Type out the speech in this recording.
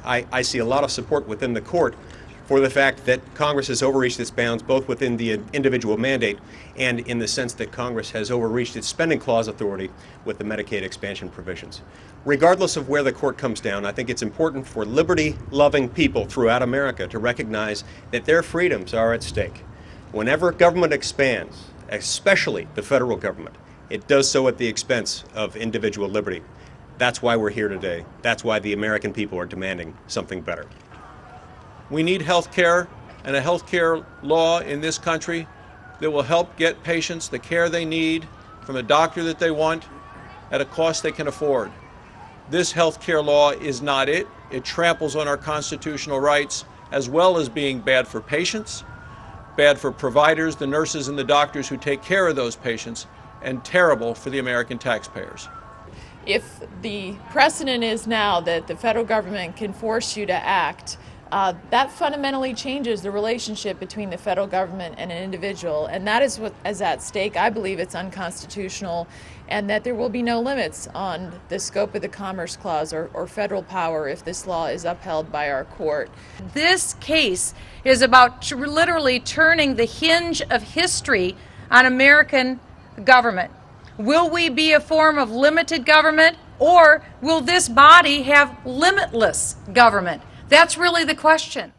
I see a lot of support within the court for the fact that Congress has overreached its bounds, both within the individual mandate and in the sense that Congress has overreached its spending clause authority with the Medicaid expansion provisions. Regardless of where the court comes down, I think it's important for liberty-loving people throughout America to recognize that their freedoms are at stake. Whenever government expands, especially the federal government, it does so at the expense of individual liberty. That's why we're here today. That's why the American people are demanding something better. We need health care and a health care law in this country that will help get patients the care they need from a doctor that they want at a cost they can afford. This health care law is not it. It tramples on our constitutional rights, as well as being bad for patients, bad for providers, the nurses and the doctors who take care of those patients, and terrible for the American taxpayers. If the precedent is now that the federal government can force you to act, that fundamentally changes the relationship between the federal government and an individual, and that is what is at stake. I believe it's unconstitutional, and that there will be no limits on the scope of the Commerce Clause or federal power if this law is upheld by our court. This case is about literally turning the hinge of history on American government. Will we be a form of limited government, or will this body have limitless government? That's really the question.